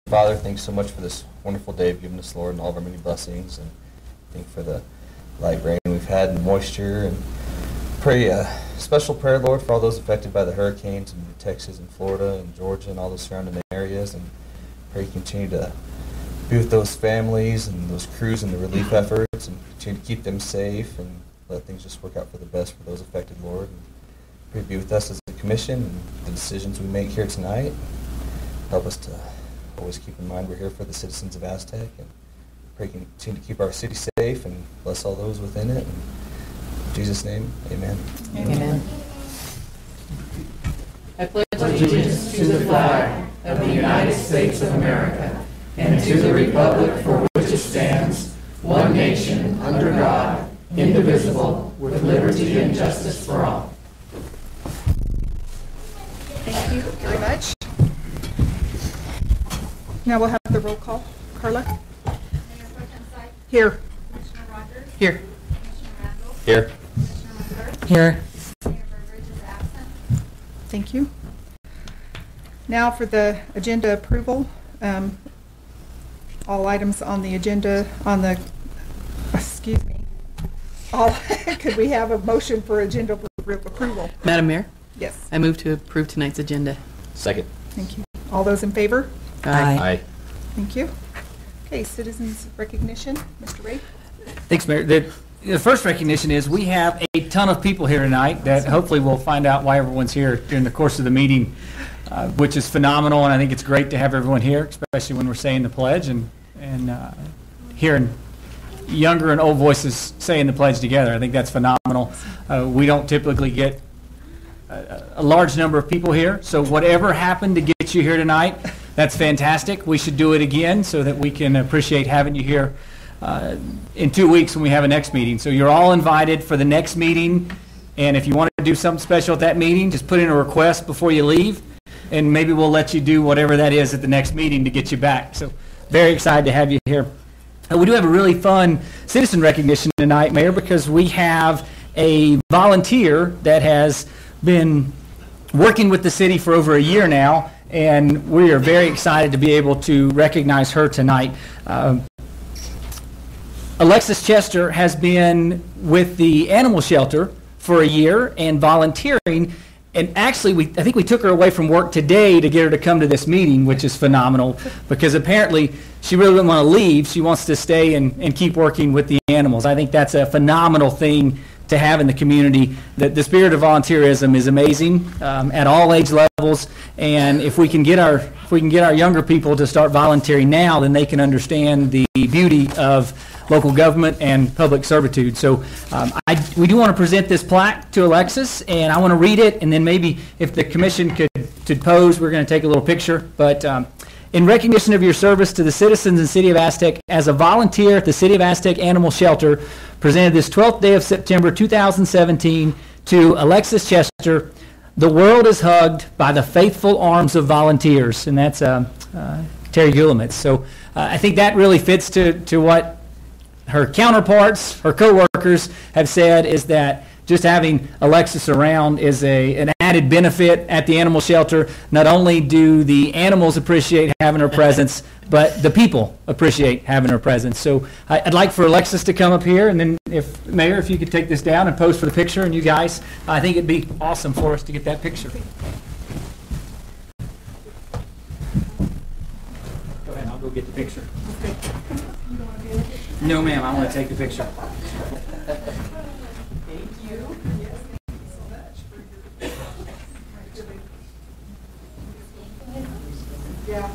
Father, thanks so much for this wonderful day you've given us, Lord, and all of our many blessings. And thank you for the light rain we've had and the moisture. And pray a special prayer, Lord, for all those affected by the hurricanes in Texas and Florida and Georgia and all those surrounding areas. And pray you continue to be with those families and those crews and the relief efforts and continue to keep them safe and let things just work out for the best for those affected, Lord. And pray you be with us as a commission and the decisions we make here tonight. Help us to always keep in mind we're here for the citizens of Aztec, and pray you continue to keep our city safe and bless all those within it. And in Jesus' name, amen. Amen. I pledge allegiance to the flag of the United States of America and to the republic for which it stands, one nation, under God, indivisible, with liberty and justice for all. Thank you very much. Now we'll have the roll call. Carla? Mayor Pro Tem Syke. Here. Commissioner Rogers. Here. Commissioner Randall. Here. Commissioner McClure. Here. Mayor Burbridge is absent. Thank you. Now for the agenda approval. All items on the agenda could we have a motion for agenda approval? Madam Mayor, Yes. I move to approve tonight's agenda. Second. Thank you. All those in favor? Aye. Thank you. Okay, citizens recognition. Mr. Ray? Thanks, Mayor. The first recognition is we have a ton of people here tonight that hopefully we'll find out why everyone's here during the course of the meeting, which is phenomenal, and I think it's great to have everyone here, especially when we're saying the pledge and hearing younger and old voices saying the pledge together. I think that's phenomenal. We don't typically get a large number of people here, so whatever happened to get you here tonight, that's fantastic. We should do it again so that we can appreciate having you here in 2 weeks when we have a next meeting. So you're all invited for the next meeting, and if you want to do something special at that meeting, just put in a request before you leave, and maybe we'll let you do whatever that is at the next meeting to get you back. So very excited to have you here. We do have a really fun citizen recognition tonight, Mayor, because we have a volunteer that has been working with the city for over a year now, and we are very excited to be able to recognize her tonight. Alexis Chester has been with the animal shelter for a year and volunteering, and actually I think we took her away from work today to get her to come to this meeting, which is phenomenal, because apparently she really didn't want to leave. She wants to stay and keep working with the animals. I think that's a phenomenal thing to have in the community. The spirit of volunteerism is amazing at all age levels, and if we can get our younger people to start volunteering now, then they can understand the beauty of local government and public servitude. So we do want to present this plaque to Alexis, and I want to read it, and then maybe if the commission could pose, we're going to take a little picture. But in recognition of your service to the citizens and City of Aztec as a volunteer at the City of Aztec Animal Shelter, presented this 12th day of September 2017 to Alexis Chester, the world is hugged by the faithful arms of volunteers. And that's Terry Guillemitz. So I think that really fits to what her counterparts, her co-workers have said, is that just having Alexis around is an added benefit at the animal shelter. Not only do the animals appreciate having her presence, but the people appreciate having her presence. So I'd like for Alexis to come up here, and then Mayor, if you could take this down and pose for the picture, and you guys, I think it'd be awesome for us to get that picture. Go ahead, I'll go get the picture. No, ma'am, I want to take the picture. Yeah.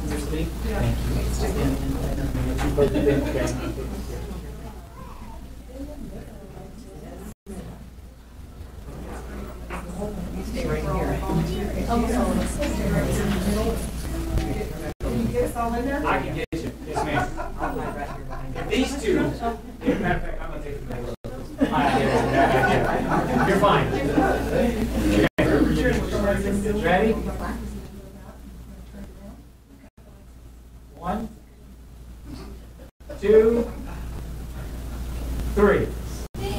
Stay right here. Can you get us all in there? I can get you. Yes, ma'am. These two, as a matter of fact, I'm going to take the picture. You're fine. Ready? 1, 2, 3.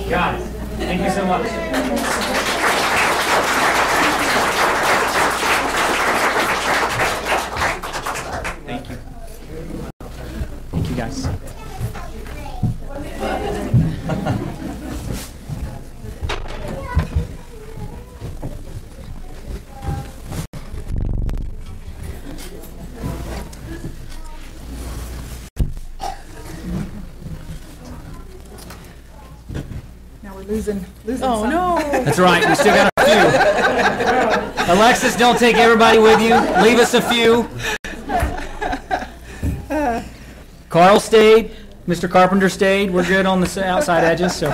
Got it. Thank you so much. Thank you. you guys. Now we're losing Oh, some. no. That's right, we still got a few. Alexis, don't take everybody with you. Leave us a few. Carl stayed. Mr. Carpenter stayed. We're good on the outside edges. So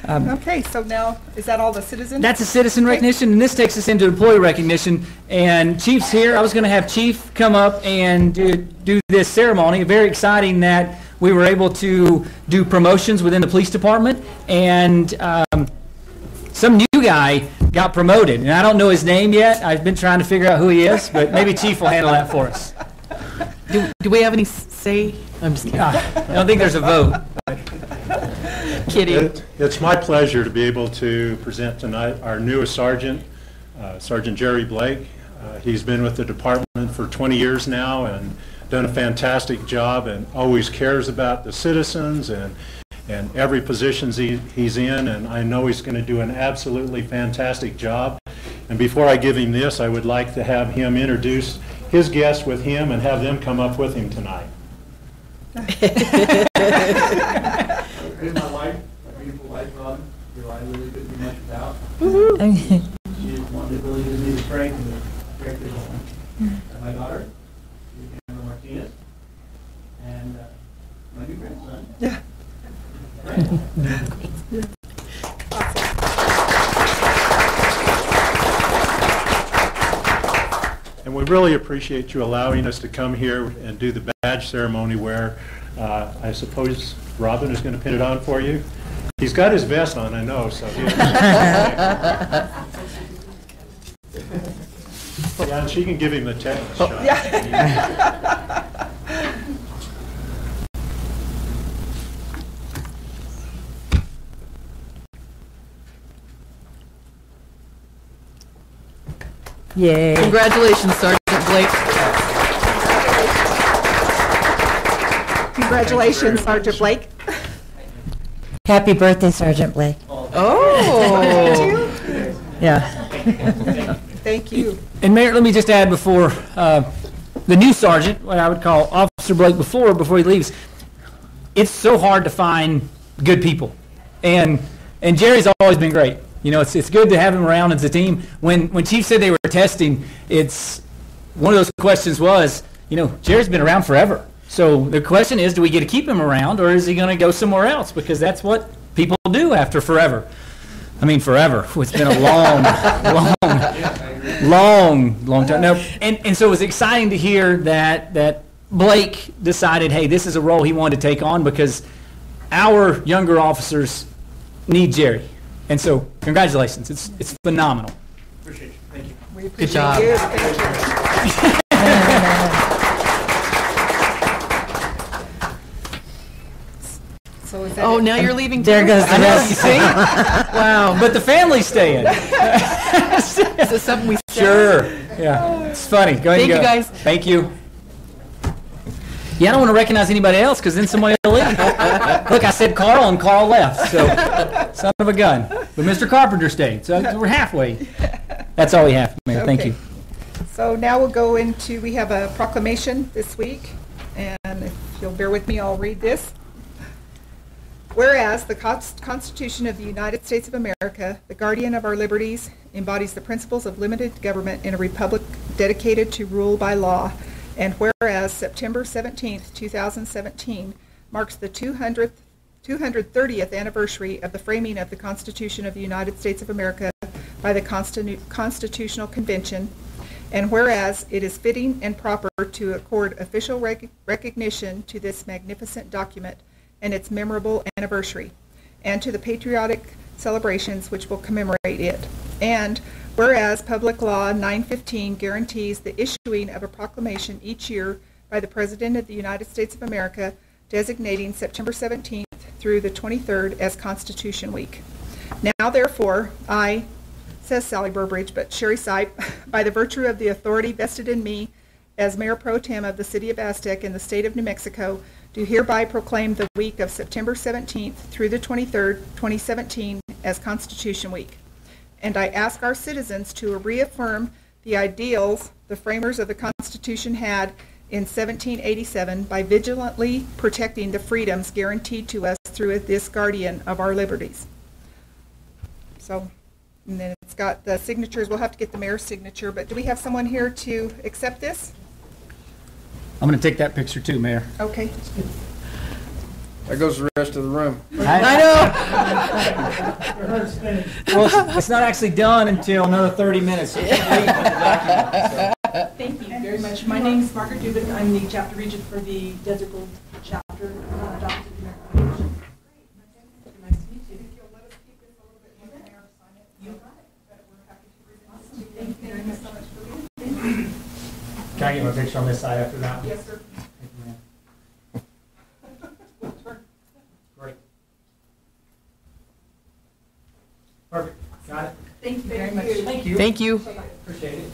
Okay, so now, is that all the citizens? that's a citizen recognition, and this takes us into employee recognition. And Chief's here. I was going to have Chief come up and do this ceremony. Very exciting that we were able to do promotions within the police department. And some new guy got promoted, and I don't know his name yet. I've been trying to figure out who he is, but maybe Chief will handle that for us. Do we have any say? I'm just kidding. I don't think there's a vote. Kidding. It's my pleasure to be able to present tonight our newest sergeant, Sergeant Jerry Blake. He's been with the department for 20 years now and done a fantastic job and always cares about the citizens and every position he's in, and I know he's going to do an absolutely fantastic job. And before I give him this, I would like to have him introduce his guests with him and have them come up with him tonight. Here's my wife, my beautiful wife, Robin, who I really couldn't do much without. She just wanted to really give me the strength and the strength of home. And my daughter, Cameron Martinez, and my new grandson. Yeah. And we really appreciate you allowing us to come here and do the badge ceremony where I suppose Robin is going to pin it on for you. He's got his vest on, I know, so. Yeah, and she can give him the tetanus shot. Yay. Congratulations, Sergeant Blake. Congratulations, Sergeant Blake. Happy birthday, Sergeant Blake. Oh. Yeah. Thank you. And Mayor, let me just add before the new sergeant, what I would call Officer Blake before he leaves, it's so hard to find good people. And Jerry's always been great. You know, it's good to have him around as a team. When Chief said they were testing, it's one of those questions was, you know, Jerry's been around forever. So the question is, do we get to keep him around, or is he going to go somewhere else? Because that's what people do after forever. I mean, forever. It's been a long time. No, and so it was exciting to hear that Blake decided, hey, this is a role he wanted to take on because our younger officers need Jerry. And so, congratulations. It's phenomenal. Appreciate you. Thank you. We Good appreciate job. you. Thank you. So is that Oh, it? now you're leaving too? There goes the I know, rest. you see? Wow. But the family's staying. Is this something we said? Sure. Yeah. It's funny. Go ahead Thank and you, go. guys. Thank you. Yeah, I don't want to recognize anybody else because then somebody will leave. Look, I said Carl and Carl left, so son of a gun. But Mr. Carpenter stayed, so we're halfway. That's all we have, Mayor. Thank Okay. you. So now we'll go into, we have a proclamation this week, and if you'll bear with me, I'll read this. Whereas the Constitution of the United States of America, the guardian of our liberties, embodies the principles of limited government in a republic dedicated to rule by law, and whereas September 17th, 2017 marks the 230th anniversary of the framing of the Constitution of the United States of America by the Constitutional Convention, and whereas it is fitting and proper to accord official recognition to this magnificent document and its memorable anniversary, and to the patriotic celebrations which will commemorate it. And whereas Public Law 915 guarantees the issuing of a proclamation each year by the President of the United States of America designating September 17th through the 23rd as Constitution Week. Now, therefore, I, says Sally Burbridge, but Sherry Sipe, by the virtue of the authority vested in me as Mayor Pro Tem of the City of Aztec in the State of New Mexico, do hereby proclaim the week of September 17th through the 23rd, 2017 as Constitution Week. And I ask our citizens to reaffirm the ideals the framers of the Constitution had in 1787 by vigilantly protecting the freedoms guaranteed to us through this guardian of our liberties. So, and then it's got the signatures. We'll have to get the mayor's signature, but do we have someone here to accept this? I'm going to take that picture too, Mayor. Okay. There goes the rest of the room. I know. Well, it's not actually done until another 30 minutes. Thank you very much. My name is Margaret Dubin. I'm the chapter regent for the Desert Gold chapter adopted American Foundation. Nice to meet you. Thank you very much. Can I get my picture on this side after that? Yes, sir. Thank you, ma'am. Great. Perfect. Got it. Thank you very much. Thank you. Thank you. Appreciate it.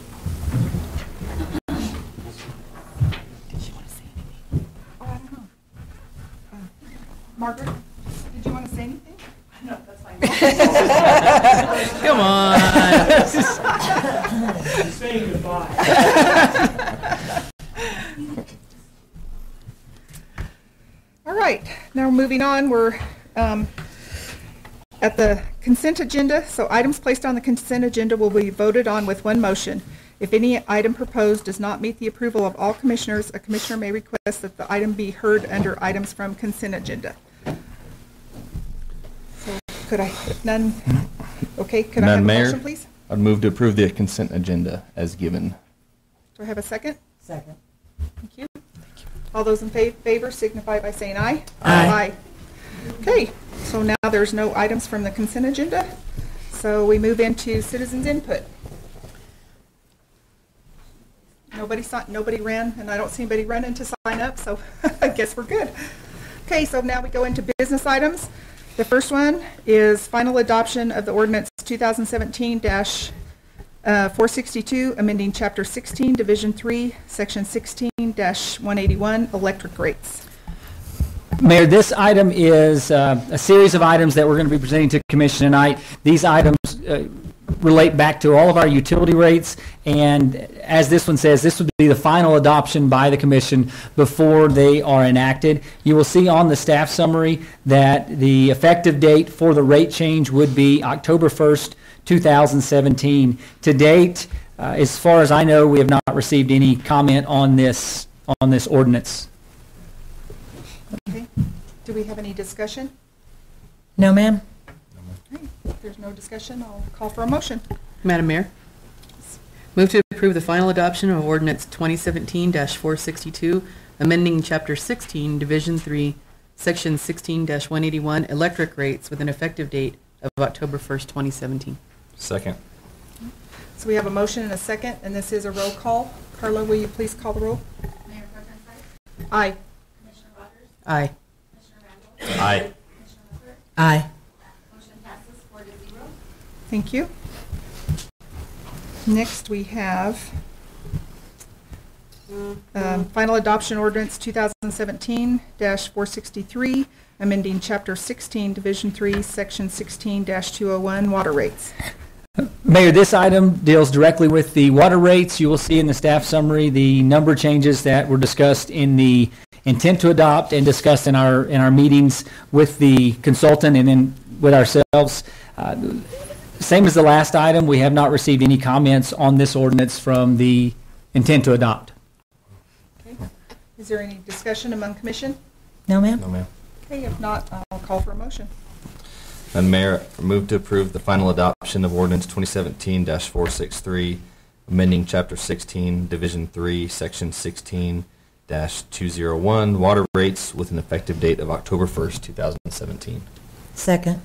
Oh, I don't know. Margaret, did you want to say anything? No, that's fine. Come on. Saying goodbye. All right, now moving on, we're at the consent agenda. So items placed on the consent agenda will be voted on with one motion. If any item proposed does not meet the approval of all commissioners, a commissioner may request that the item be heard under items from consent agenda. So could I, if none, okay, could I have a motion, please? I'd move to approve the consent agenda as given. Do I have a second? Second. Thank you. All those in favor signify by saying aye. Aye. Okay, so now there's no items from the consent agenda. So we move into citizens' input. Nobody ran, and I don't see anybody running to sign up, so I guess we're good. Okay, so now we go into business items. The first one is final adoption of the ordinance 2017-462, amending Chapter 16, Division 3, Section 16-181, electric rates. Mayor, this item is a series of items that we're going to be presenting to Commission tonight. These items relate back to all of our utility rates, and as this one says, this would be the final adoption by the Commission before they are enacted. You will see on the staff summary that the effective date for the rate change would be October 1st, 2017. To date, as far as I know, we have not received any comment on this ordinance. Okay, do we have any discussion? No, ma'am. Okay, if there's no discussion, I'll call for a motion. Madam Mayor, move to approve the final adoption of ordinance 2017-462, amending Chapter 16, Division 3, Section 16-181, electric rates with an effective date of October 1st, 2017. Second. So we have a motion and a second, and this is a roll call. Carla, will you please call the roll? Mayor Pro Tem Sight, Aye. Commissioner Rogers, Aye. Commissioner Randall, Aye. Commissioner Hooker, Aye. motion passes 4-0. Thank you. Next, we have final adoption ordinance 2017-463, amending Chapter 16, Division 3, Section 16-201, water rates. Mayor, this item deals directly with the water rates. You will see in the staff summary the number changes that were discussed in the intent to adopt and discussed in our meetings with the consultant and then with ourselves. Same as the last item, we have not received any comments on this ordinance from the intent to adopt. Okay. Is there any discussion among commission? No, ma'am. No, ma'am. Okay, if not, I'll call for a motion. Madam Mayor, I move to approve the final adoption of ordinance 2017-463, amending Chapter 16, Division 3, Section 16-201, water rates with an effective date of October 1st, 2017. Second.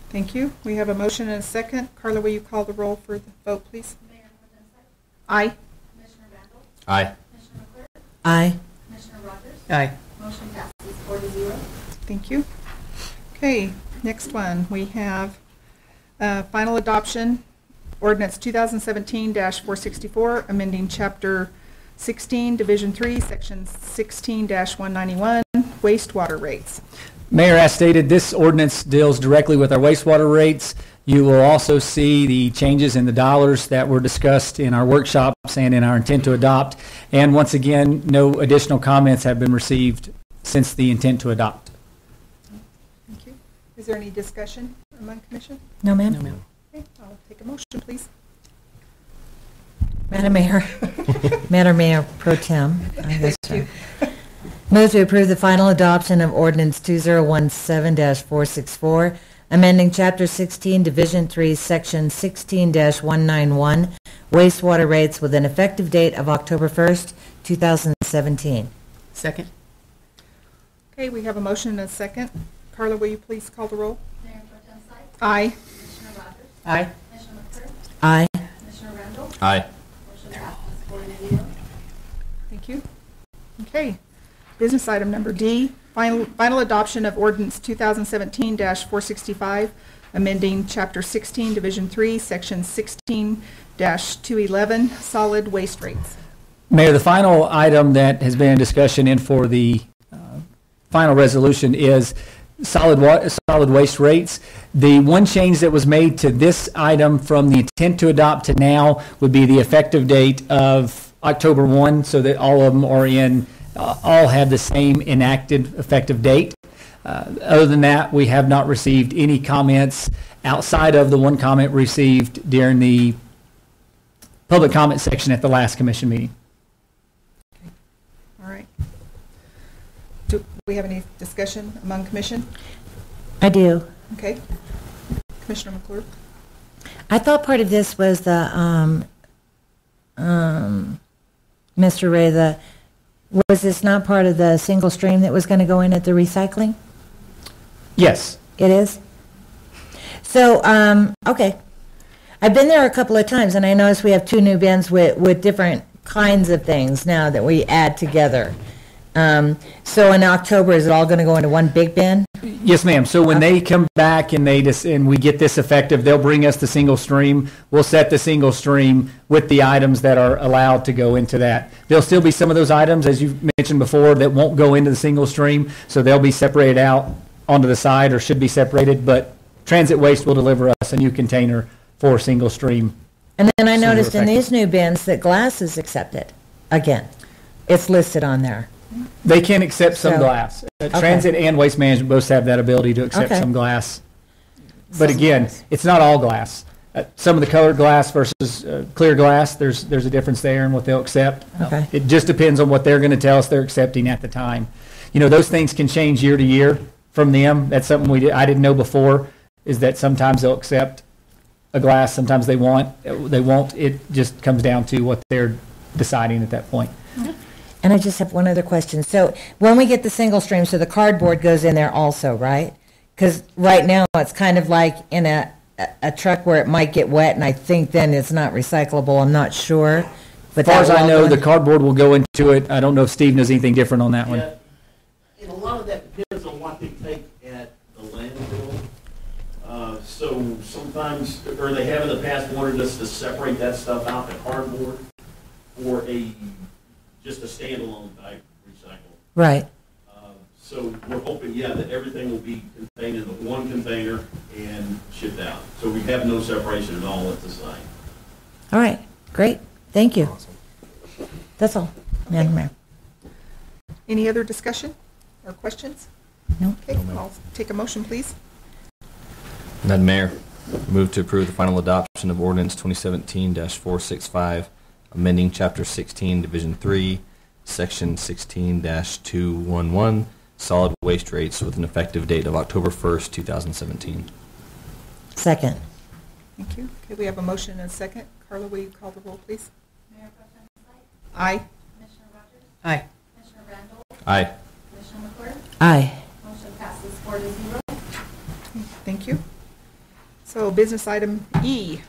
Thank you. We have a motion and a second. Carla, will you call the roll for the vote, please? Mayor Pro Tem Sight, Aye. Commissioner Randall, Aye. Commissioner Hooker, Aye. Commissioner Rogers, Aye. motion passes 4-0. Thank you. Okay, next one. We have final adoption, ordinance 2017-464, amending Chapter 16, Division 3, Section 16-191, wastewater rates. Mayor, as stated, this ordinance deals directly with our wastewater rates. You will also see the changes in the dollars that were discussed in our workshops and in our intent to adopt. And once again, no additional comments have been received since the intent to adopt. Thank you. Is there any discussion among commission? No, ma'am. No, ma'am. Okay, I'll take a motion, please. Madam Mayor. Madam Mayor Pro Tem. Move to approve the final adoption of ordinance 2017-464, amending Chapter 16, Division 3, Section 16-191, wastewater rates with an effective date of October 1st, 2017. Second. Okay, we have a motion and a second. Carla, will you please call the roll? Mayor Pro Tem Sight. Aye. Commissioner Rogers. Aye. Commissioner McClure. Aye. Commissioner Randall. Aye. Motion passes 4-0. Thank you. Okay. Business item number D, final adoption of ordinance 2017-465, amending Chapter 16, Division 3, Section 16-211, solid waste rates. Mayor, the final item that has been in discussion and for the final resolution is solid waste rates. The one change that was made to this item from the intent to adopt to now would be the effective date of October 1, so that all of them are all have the same enacted effective date. Other than that, we have not received any comments outside of the one comment received during the public comment section at the last commission meeting. All right. Do we have any discussion among commission? I do. Okay. Commissioner McClure? I thought part of this was the, Mr. Ray, was this not part of the single stream that was going to go in at the recycling? Yes. It is? So, okay. I've been there a couple of times, and I noticed we have two new bins with different kinds of things now that we add together. So in October, is it all going to go into one big bin? Yes, ma'am. So when they come back and and we get this effective, they'll bring us the single stream. We'll set the single stream with the items that are allowed to go into that. There'll still be some of those items, as you mentioned before, that won't go into the single stream, so they'll be separated out onto the side or should be separated, but Transit Waste will deliver us a new container for single stream. And then I Sooner noticed in effective. these new bins that glass is accepted. Again, it's listed on there. They can accept some So- glass. Okay. Transit and Waste Management both have that ability to accept Okay. some glass. But again, it's not all glass. Some of the colored glass versus clear glass, there's a difference there in what they'll accept. Okay. It just depends on what they're going to tell us they're accepting at the time. You know, those things can change year to year from them. That's something I didn't know before, is that sometimes they'll accept a glass, sometimes they won't. It just comes down to what they're deciding at that point. And I just have one other question. So when we get the single stream, so the cardboard goes in there also, right? Because right now it's kind of like in a truck where it might get wet, and I think then it's not recyclable. I'm not sure. But As far as that I will know, go the in- cardboard will go into it. I don't know if Steve knows anything different on that one. Yeah, and a lot of that depends on what they take at the landfill. So sometimes, or they have in the past wanted us to separate that stuff out, the cardboard, for just a standalone type recycle. Right. So we're hoping, yeah, that everything will be contained in the one container and shipped out. So we have no separation at all at the site. All right. Great. Thank you. That's all, Madam Mayor. Any other discussion or questions? No. Okay, I'll take a motion, please. Madam Mayor, move to approve the final adoption of ordinance 2017-465, amending Chapter 16, Division 3, Section 16-211, solid waste rates with an effective date of October 1st, 2017. Second. Thank you. Okay, we have a motion and a second. Carla, will you call the roll, please? Mayor Pro Tem Sight. Aye. Commissioner Rogers. Aye. Commissioner Randall. Aye. Commissioner McClure. Aye. Motion passes 4-0. Thank you. So business item E.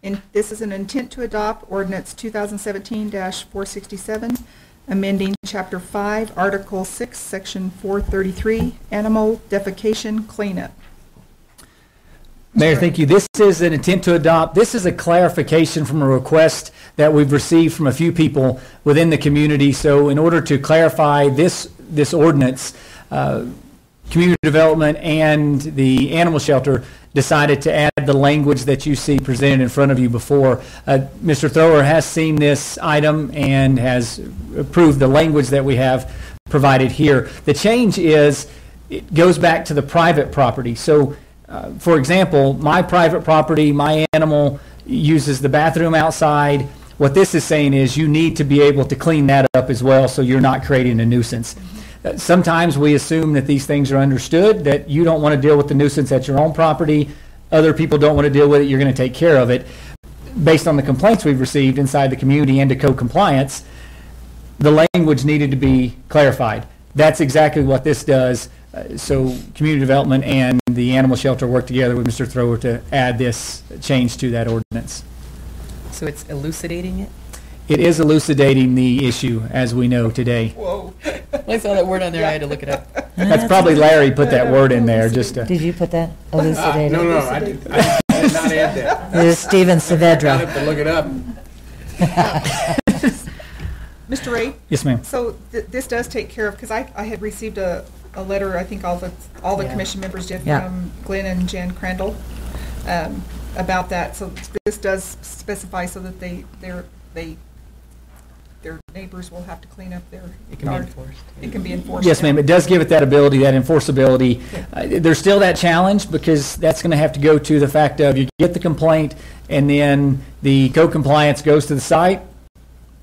And this is an intent to adopt ordinance 2017-467, amending Chapter 5, Article 6, Section 433, animal defecation cleanup. Mayor, thank you. This is an intent to adopt. This is a clarification from a request that we've received from a few people within the community. So in order to clarify this ordinance, community development and the animal shelter decided to add the language that you see presented in front of you before. Mr. Thrower has seen this item and has approved the language that we have provided here. The change is, it goes back to the private property. So, for example, my private property, my animal uses the bathroom outside. What this is saying is you need to be able to clean that up as well so you're not creating a nuisance. Sometimes we assume that these things are understood, that you don't want to deal with the nuisance at your own property, other people don't want to deal with it, you're going to take care of it. Based on the complaints we've received inside the community and to code compliance, the language needed to be clarified. That's exactly what this does. So community development and the animal shelter work together with Mr. Thrower to add this change to that ordinance. So it's elucidating it? It is elucidating the issue as we know today. Whoa. I saw that word on there, I had to look it up. That's probably Larry put that word in there just to. Did you put that? Elucidated? No, I did not add that. It is Steven I Saavedra. have to look it up. Mr. Ray? Yes, ma'am. So this does take care of, because I had received a letter, I think all the Yeah. commission members did, Yeah. from Glenn and Jan Crandall, about that. So this does specify so that their neighbors will have to clean up their It can be yard. enforced. It can be enforced. Yes, ma'am. now. It does give it that ability, that enforceability. There's still that challenge because that's going to have to go to the fact of you get the complaint and then the code compliance goes to the site,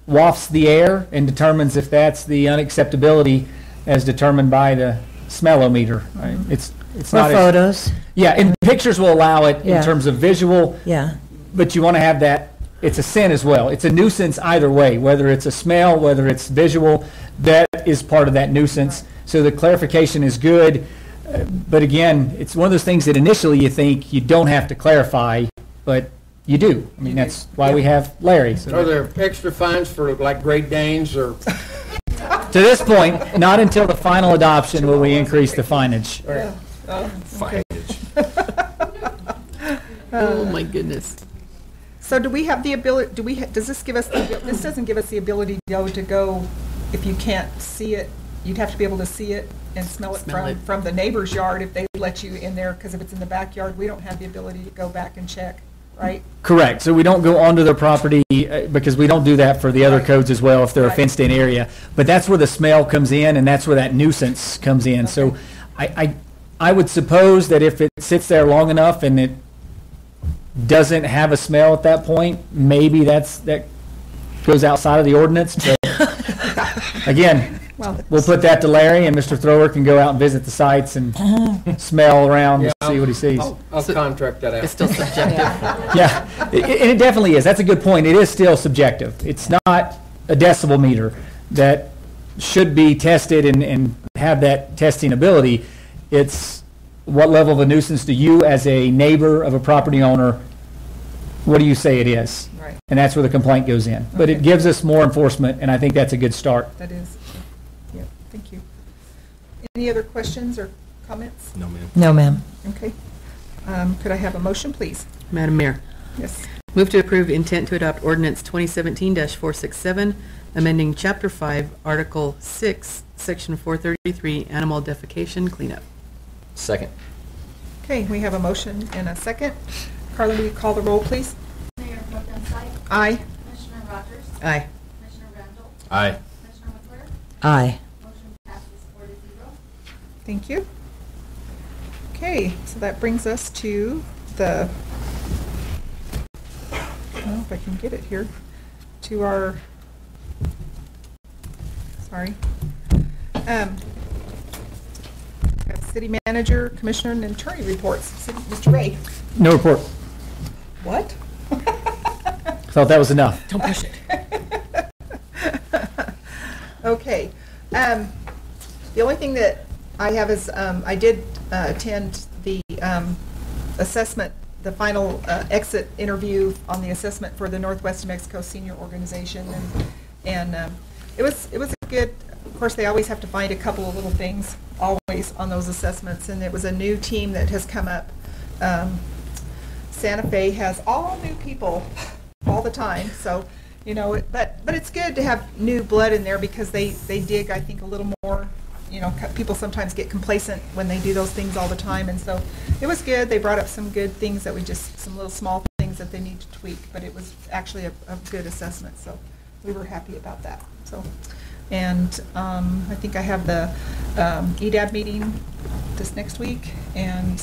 wafts the air, and determines if that's the unacceptability as determined by the smellometer. Right? It's Or not as- photos. Yeah, and pictures will allow it Yeah. in terms of visual, Yeah. but you want to have that, it's a sin as well. It's a nuisance either way, whether it's a smell, whether it's visual, that is part of that nuisance. So the clarification is good, but again, it's one of those things that initially you think you don't have to clarify, but you do. I mean, that's why we have Larry. So Are there extra fines for like Great Danes or? to this point, not until the final adoption will we increase the fineage. Oh, my goodness. So do we have the ability, does this give us, this doesn't give us the ability to go, if you can't see it, you'd have to be able to see it and smell it from the neighbor's yard if they let you in there, because if it's in the backyard, we don't have the ability to go back and check, right? Correct. So we don't go onto their property because we don't do that for the other codes as well if they're a Right. fenced-in area. But that's where the smell comes in, and that's where that nuisance comes in. So I would suppose that if it sits there long enough and it doesn't have a smell at that point, maybe that goes outside of the ordinance. But again, we'll put that to Larry, and Mr. Thrower can go out and visit the sites and smell around and see what he sees. I'll contract that out. It's still subjective. Yeah, and it definitely is. That's a good point. It is still subjective. It's not a decibel meter that should be tested and have that testing ability. It's what level of a nuisance do you, as a neighbor of a property owner, what do you say it is? Right. And that's where the complaint goes in. But it gives us more enforcement, and I think that's a good start. That is, yeah, thank you. Any other questions or comments? No, ma'am. No, ma'am. Okay. Could I have a motion, please? Madam Mayor, Yes. move to approve intent to adopt ordinance 2017-467, amending Chapter 5, Article 6, Section 433, Animal Defecation Cleanup. Second. Okay, we have a motion and a second. Carla, will you call the roll, please? Mayor Pro Tem Sight. Aye. Commissioner Rogers. Aye. Commissioner Randall. Aye. Commissioner McClure. Aye. Motion passes 4-0. Thank you. Okay, so that brings us to the, I don't know if I can get it here, to our, sorry. We have City Manager, Commissioner, and Attorney reports. Mr. Ray. No report. What? Thought that was enough. Don't push it. Okay. The only thing that I have is, I did attend the assessment, the final exit interview on the assessment for the Northwest New Mexico Senior Organization, and it was a good. Of course, they always have to find a couple of little things always on those assessments, and it was a new team that has come up Santa Fe has all new people all the time, so, you know, but it's good to have new blood in there because they dig, I think, a little more. You know, people sometimes get complacent when they do those things all the time, and so it was good. They brought up some good things that some little small things that they need to tweak, but it was actually a good assessment, so we were happy about that. So, and I think I have the EDAB meeting this next week, and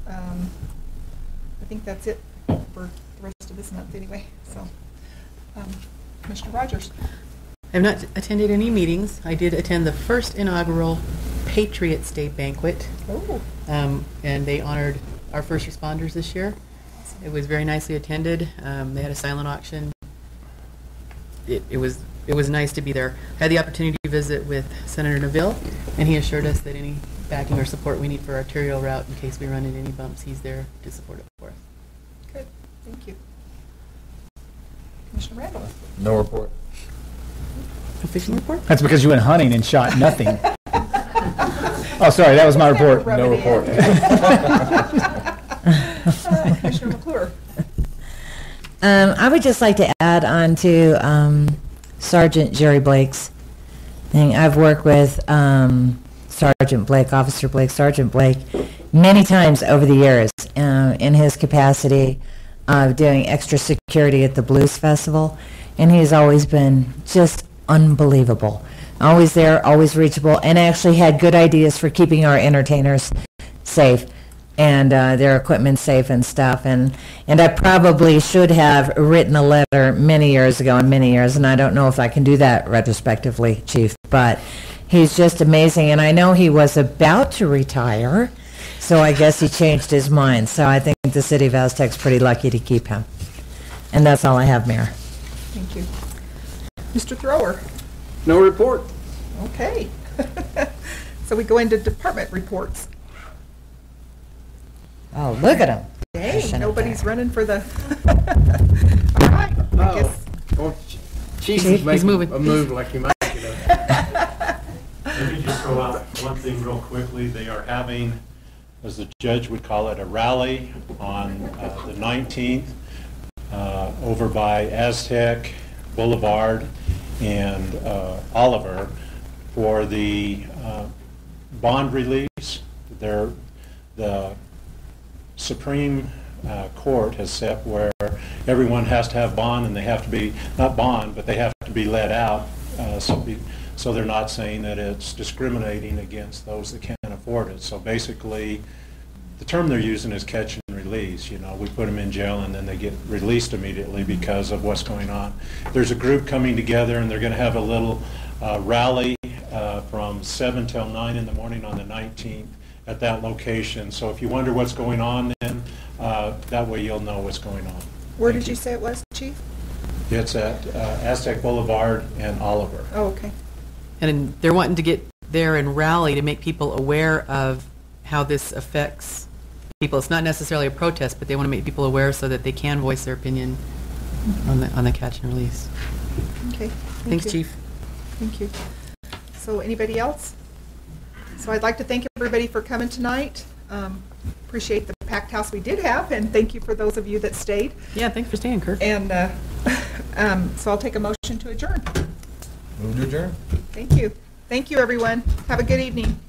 I think that's it for the rest of this month anyway. So, Commissioner Rogers. I have not attended any meetings. I did attend the first inaugural Patriots Day banquet. Oh. And they honored our first responders this year. It was very nicely attended. They had a silent auction. It was nice to be there. I had the opportunity to visit with Senator Neville, and he assured us that any backing or support we need for our arterial route in case we run into any bumps, he's there to support it for us. Good. Thank you. Commissioner Randall. No report. A fishing report? That's because you went hunting and shot nothing. Oh, sorry, that was my report. Rub No it report. in. Commissioner McClure. I would just like to add on to Sergeant Jerry Blake's thing. I've worked with Sergeant Blake, Officer Blake, Sergeant Blake, many times over the years in his capacity of doing extra security at the Blues Festival, and he's always been just unbelievable. Always there, always reachable, and actually had good ideas for keeping our entertainers safe and their equipment safe and stuff. And I probably should have written a letter many years ago and I don't know if I can do that retrospectively, Chief, but he's just amazing. And I know he was about to retire, so I guess he changed his mind. So I think the city of Aztec's pretty lucky to keep him. And that's all I have, Mayor. Thank you. Mr. Thrower. No report. Okay. So we go into department reports. Oh, look at him. Hey, nobody's running for the... All right. I guess. Well, Chief He's is making moving. a move like you might, you know. Let me just throw out one thing real quickly. They are having, as the judge would call it, a rally on the 19th over by Aztec, Boulevard, and Oliver for the bond release. The Supreme Court has set where everyone has to have bond, and they have to be, not bond, but they have to be let out, so they're not saying that it's discriminating against those that can't afford it. So basically, the term they're using is catch and release. You know, we put them in jail and then they get released immediately because of what's going on. There's a group coming together and they're going to have a little rally from 7 till 9 in the morning on the 19th at that location. So if you wonder what's going on, then that way you'll know what's going on. Where did you say it was, Chief? It's at Aztec Boulevard and Oliver. Oh, okay. And they're wanting to get there and rally to make people aware of how this affects people. It's not necessarily a protest, but they want to make people aware so that they can voice their opinion on the catch and release. Okay. Thanks, you. Chief. Thank you. So anybody else? So I'd like to thank everybody for coming tonight. Appreciate the packed house we did have, and thank you for those of you that stayed. Yeah, thanks for staying, Kirk. And so I'll take a motion to adjourn. Move to adjourn. Thank you. Thank you, everyone. Have a good evening.